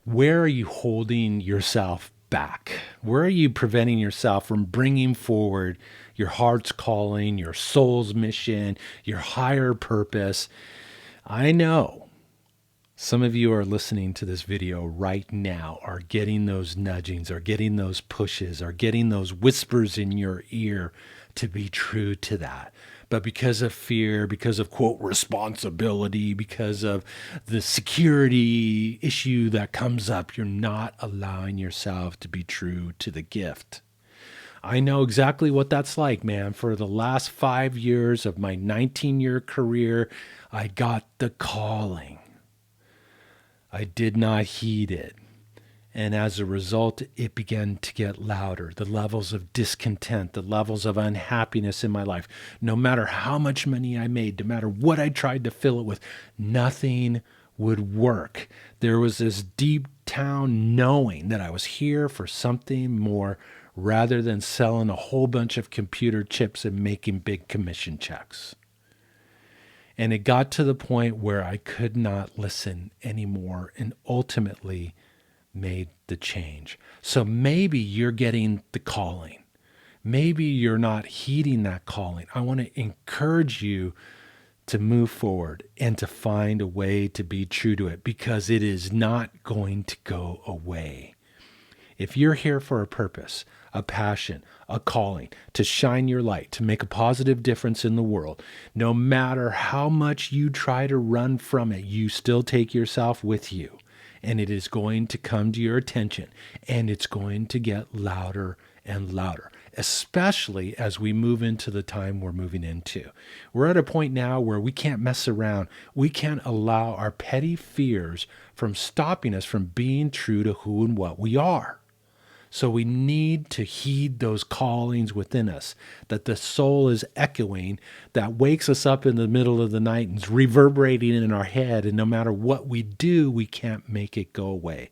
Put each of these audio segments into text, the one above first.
Where are you holding yourself back? Where are you preventing yourself from bringing forward your heart's calling, your soul's mission, your higher purpose? I know some of you are listening to this video right now, are getting those nudgings, are getting those pushes, are getting those whispers in your ear to be true to that. But because of fear, because of quote responsibility, because of the security issue that comes up, you're not allowing yourself to be true to the gift. I know exactly what that's like, man. For the last 5 years of my 19-year career, I got the calling. I did not heed it. And as a result, it began to get louder. The levels of discontent, the levels of unhappiness in my life, no matter how much money I made, no matter what I tried to fill it with, nothing would work. There was this deep down knowing that I was here for something more rather than selling a whole bunch of computer chips and making big commission checks. And it got to the point where I could not listen anymore and ultimately made the change. So maybe you're getting the calling. Maybe you're not heeding that calling. I want to encourage you to move forward and to find a way to be true to it, because it is not going to go away. If you're here for a purpose, a passion, a calling, to shine your light, to make a positive difference in the world, no matter how much you try to run from it, you still take yourself with you. And it is going to come to your attention, and it's going to get louder and louder, especially as we move into the time we're moving into. We're at a point now where we can't mess around. We can't allow our petty fears from stopping us from being true to who and what we are. So we need to heed those callings within us that the soul is echoing, that wakes us up in the middle of the night and is reverberating in our head. And no matter what we do, we can't make it go away.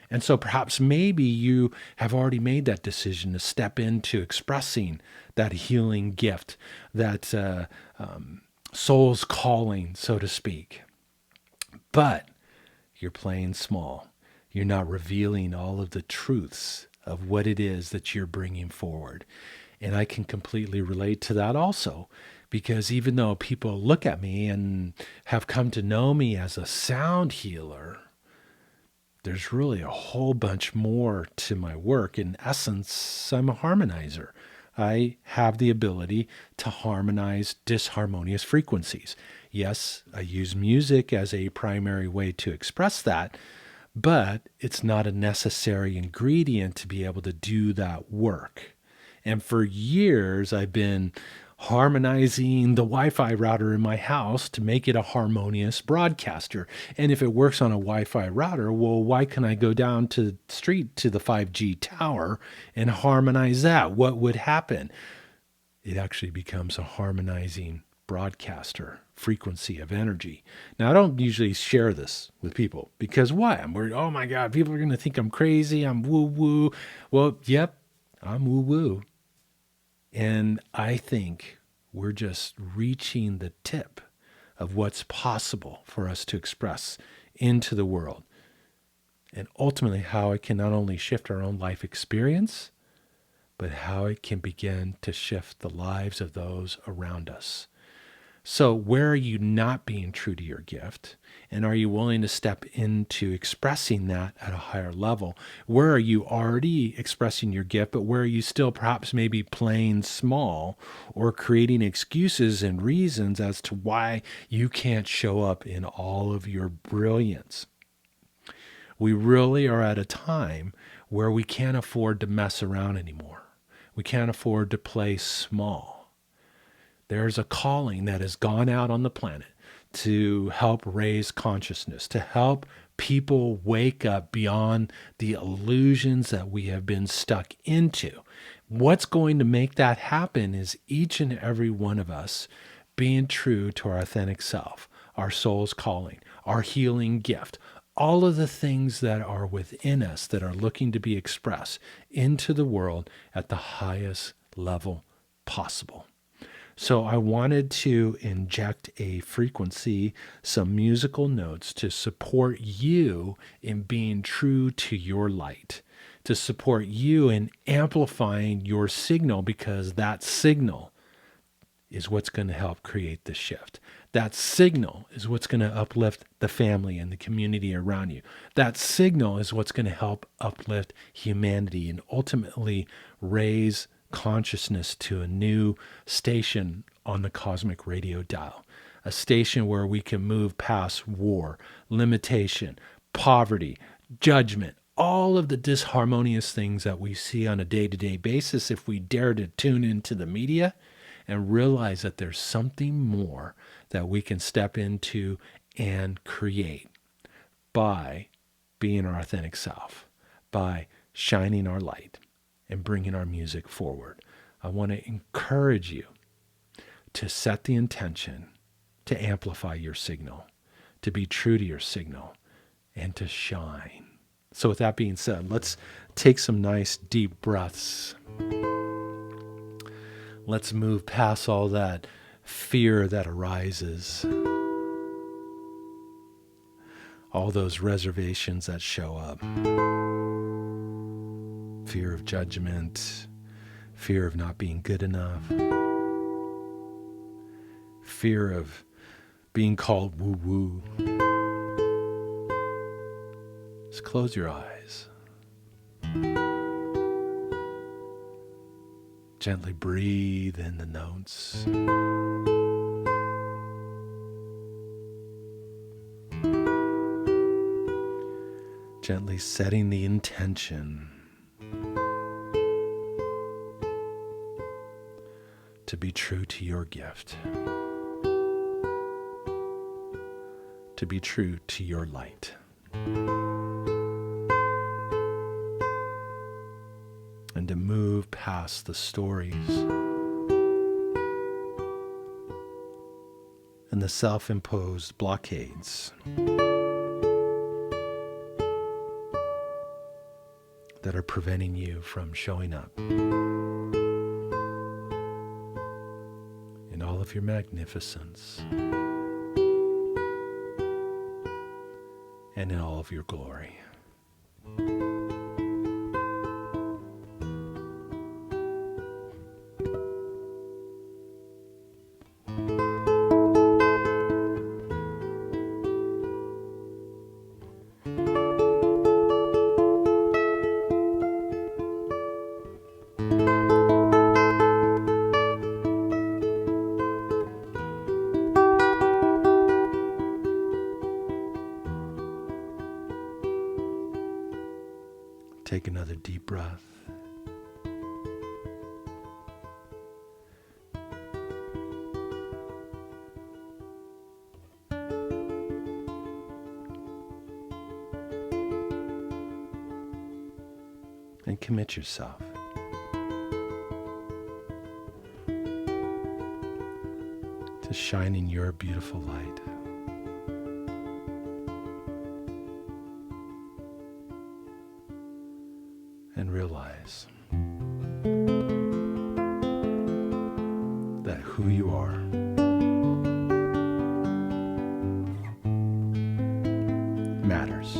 And so perhaps maybe you have already made that decision to step into expressing that healing gift, that soul's calling, so to speak. But you're playing small. You're not revealing all of the truths of what it is that you're bringing forward. And I can completely relate to that also, because even though people look at me and have come to know me as a sound healer, there's really a whole bunch more to my work. In essence, I'm a harmonizer. I have the ability to harmonize disharmonious frequencies. Yes, I use music as a primary way to express that, but it's not a necessary ingredient to be able to do that work. And for years, I've been harmonizing the Wi-Fi router in my house to make it a harmonious broadcaster. And if it works on a Wi-Fi router, well, why can I go down to the street to the 5G tower and harmonize that? What would happen? It actually becomes a harmonizing broadcaster frequency of energy. Now, I don't usually share this with people because why? I'm worried, oh my God, people are going to think I'm crazy. I'm woo-woo. Well, yep, I'm woo-woo. And I think we're just reaching the tip of what's possible for us to express into the world. And ultimately how it can not only shift our own life experience, but how it can begin to shift the lives of those around us. So where are you not being true to your gift? And are you willing to step into expressing that at a higher level? Where are you already expressing your gift, but where are you still perhaps maybe playing small or creating excuses and reasons as to why you can't show up in all of your brilliance? We really are at a time where we can't afford to mess around anymore. We can't afford to play small. There's a calling that has gone out on the planet to help raise consciousness, to help people wake up beyond the illusions that we have been stuck into. What's going to make that happen is each and every one of us being true to our authentic self, our soul's calling, our healing gift, all of the things that are within us that are looking to be expressed into the world at the highest level possible. So I wanted to inject a frequency, some musical notes to support you in being true to your light, to support you in amplifying your signal, because that signal is what's going to help create the shift. That signal is what's going to uplift the family and the community around you. That signal is what's going to help uplift humanity and ultimately raise consciousness to a new station on the cosmic radio dial, a station where we can move past war, limitation, poverty, judgment, all of the disharmonious things that we see on a day-to-day basis if we dare to tune into the media and realize that there's something more that we can step into and create by being our authentic self, by shining our light and bringing our music forward. I want to encourage you to set the intention to amplify your signal, to be true to your signal, and to shine. So with that being said, let's take some nice deep breaths. Let's move past all that fear that arises, all those reservations that show up. Fear of judgment, fear of not being good enough, fear of being called woo-woo. Just close your eyes. Gently breathe in the notes. Gently setting the intention to be true to your gift, to be true to your light. And to move past the stories and the self-imposed blockades that are preventing you from showing up in all of your magnificence and in all of your glory. Take another deep breath. And commit yourself to shining your beautiful light. And realize that who you are matters.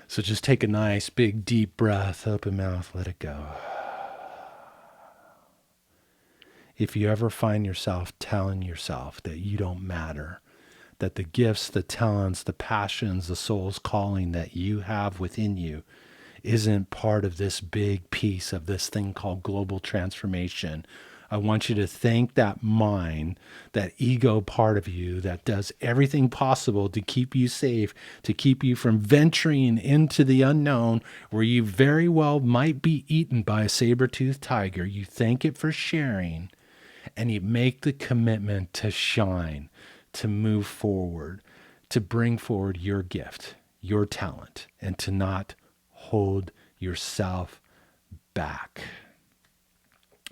So just take a nice big deep breath, open mouth, let it go. If you ever find yourself telling yourself that you don't matter, that the gifts, the talents, the passions, the soul's calling that you have within you isn't part of this big piece of this thing called global transformation, I want you to thank that mind, that ego part of you that does everything possible to keep you safe, to keep you from venturing into the unknown where you very well might be eaten by a saber-toothed tiger. You thank it for sharing, and you make the commitment to shine, to move forward, to bring forward your gift, your talent, and to not hold yourself back.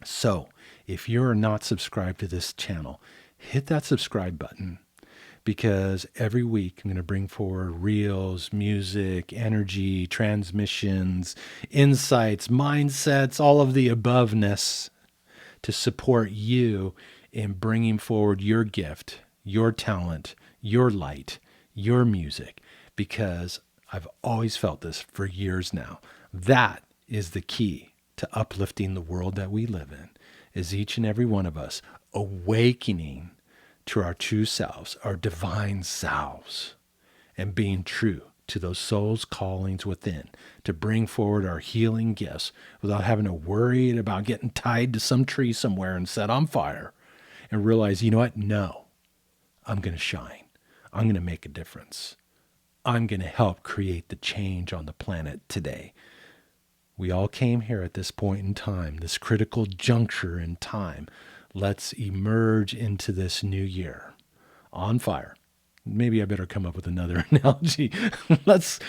So, if you're not subscribed to this channel, hit that subscribe button, because every week I'm going to bring forward reels, music, energy, transmissions, insights, mindsets, all of the aboveness to support you in bringing forward your gift, your talent, your light, your music, because I've always felt this for years now. That is the key to uplifting the world that we live in, is each and every one of us awakening to our true selves, our divine selves, and being true to those souls' callings within, to bring forward our healing gifts without having to worry about getting tied to some tree somewhere and set on fire, and realize, you know what? No, I'm going to shine. I'm going to make a difference. I'm going to help create the change on the planet today. We all came here at this point in time, this critical juncture in time. Let's emerge into this new year on fire. Maybe I better come up with another analogy. Let's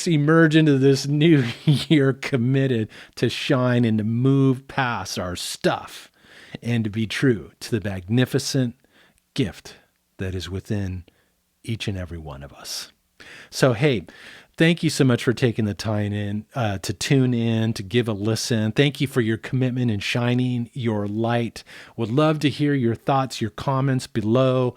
emerge into this new year committed to shine and to move past our stuff and to be true to the magnificent gift that is within each and every one of us. So, hey, thank you so much for taking the time to tune in, to give a listen. Thank you for your commitment in shining your light. Would love to hear your thoughts, your comments below.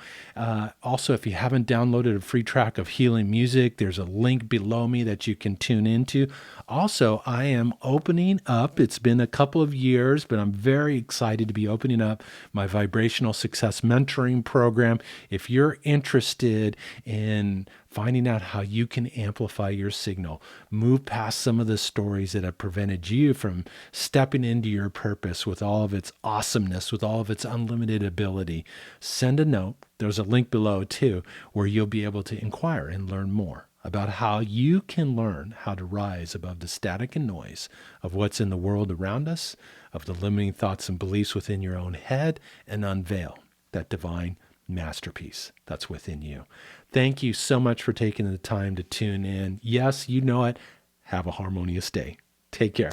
Also, if you haven't downloaded a free track of healing music, there's a link below me that you can tune into. Also, I am opening up. It's been a couple of years, but I'm very excited to be opening up my Vibrational Success Mentoring Program. If you're interested in finding out how you can amplify your signal, move past some of the stories that have prevented you from stepping into your purpose with all of its awesomeness, with all of its unlimited ability, send a note. There's a link below too, where you'll be able to inquire and learn more about how you can learn how to rise above the static and noise of what's in the world around us, of the limiting thoughts and beliefs within your own head, and unveil that divine masterpiece that's within you. Thank you so much for taking the time to tune in. Yes, you know it. Have a harmonious day. Take care.